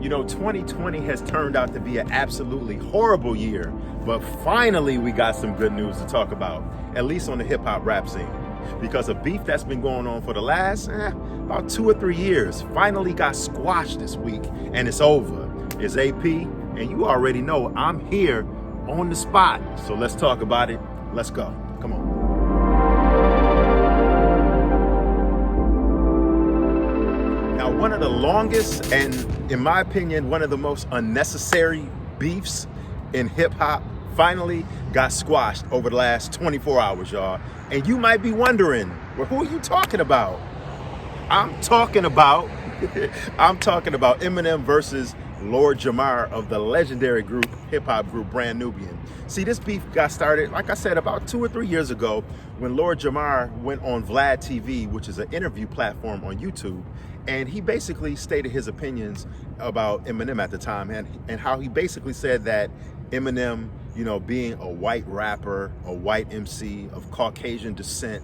You know, 2020 has turned out to be an absolutely horrible year, but finally we got some good news to talk about, at least on the hip hop rap scene. Because a beef that's been going on for the last about 2 or 3 years finally got squashed this week, and it's over. It's AP, and you already know I'm here on the spot. So let's talk about it. Let's go. Come on. Now, one of the longest and, in my opinion, one of the most unnecessary beefs in hip hop finally got squashed over the last 24 hours, y'all. And you might be wondering, well, who are you talking about? I'm talking about Eminem versus Lord Jamar of the legendary group, hip hop group Brand Nubian. See, this beef got started, like I said, about 2 or 3 years ago when Lord Jamar went on Vlad TV, which is an interview platform on YouTube, and he basically stated his opinions about Eminem at the time, and how he basically said that Eminem, you know, being a white rapper, a white MC of Caucasian descent,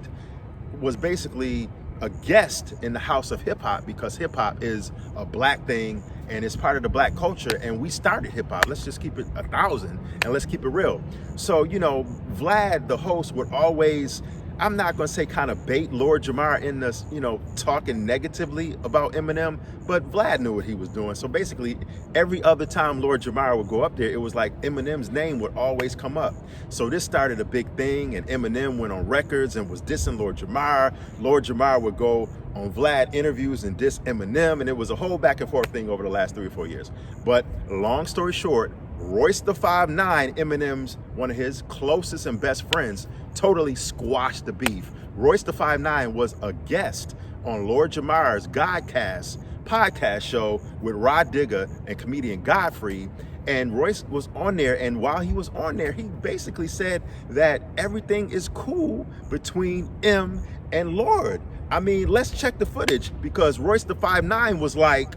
was basically a guest in the house of hip hop, because hip hop is a black thing and it's part of the black culture, and we started hip hop. Let's just keep it 1,000 and let's keep it real. So, you know, Vlad, the host, would always, I'm not going to say kind of bait Lord Jamar in this, you know, talking negatively about Eminem, but Vlad knew what he was doing. So basically, every other time Lord Jamar would go up there, it was like Eminem's name would always come up. So this started a big thing, and Eminem went on records and was dissing Lord Jamar. Lord Jamar would go on Vlad interviews and diss Eminem, and it was a whole back and forth thing over the last 3 or 4 years. But long story short, Royce the 5'9", Eminem's one of his closest and best friends, totally squashed the beef. Royce the 5'9" was a guest on Lord Jamar's Godcast podcast show with Rod Digger and comedian Godfrey, and Royce was on there, and while he was on there, he basically said that everything is cool between M and Lord. I mean, let's check the footage, because Royce the 5'9" was like,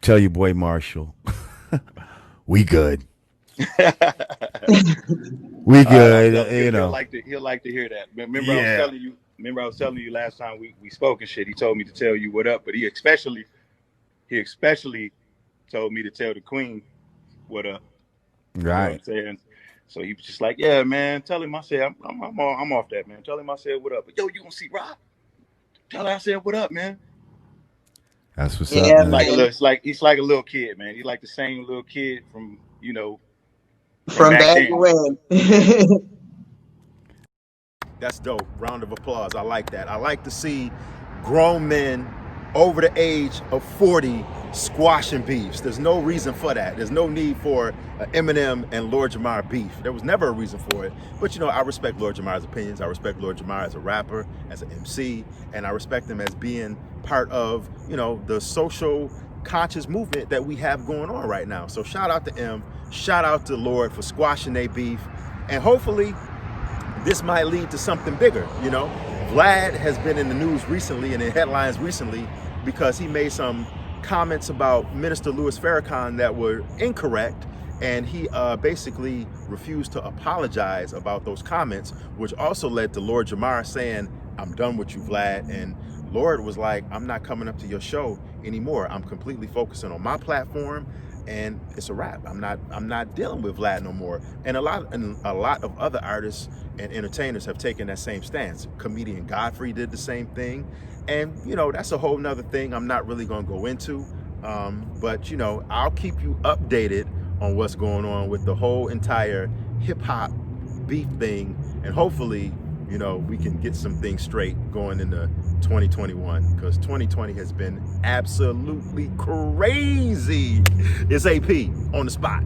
"Tell your boy Marshall, we good. We good." You know, he'll like to hear that. Remember, yeah. I was telling you last time we spoke and shit. He told me to tell you what up, but he especially told me to tell the Queen what up. Right. You know what I'm saying? So he was just like, "Yeah, man. Tell him I said I'm off that, man. Tell him I said what up. But yo, you gonna see Rob? Tell her I said what up, man." That's what's up, man. He's like a little kid, man. He's like the same little kid from, you know, from back when. That's dope. Round of applause. I like that. I like to see grown men over the age of 40 squashing beefs. There's no reason for that. There's no need for Eminem and Lord Jamar beef. There was never a reason for it. But, you know, I respect Lord Jamar's opinions. I respect Lord Jamar as a rapper, as an MC, and I respect him as being part of, you know, the social conscious movement that we have going on right now. So shout out to M, shout out to Lord for squashing their beef, and hopefully this might lead to something bigger. You know, Vlad has been in the news recently and in headlines recently because he made some comments about Minister Louis Farrakhan that were incorrect, and he basically refused to apologize about those comments, which also led to Lord Jamar saying, "I'm done with you, Vlad." And Lord was like, "I'm not coming up to your show anymore. I'm completely focusing on my platform, and it's a wrap. I'm not dealing with Vlad no more." And a lot of other artists and entertainers have taken that same stance. Comedian Godfrey did the same thing, and you know, that's a whole nother thing I'm not really going to go into. But you know, I'll keep you updated on what's going on with the whole entire hip hop beef thing, and hopefully, you know, we can get some things straight going into 2021, because 2020 has been absolutely crazy. It's AP on the spot.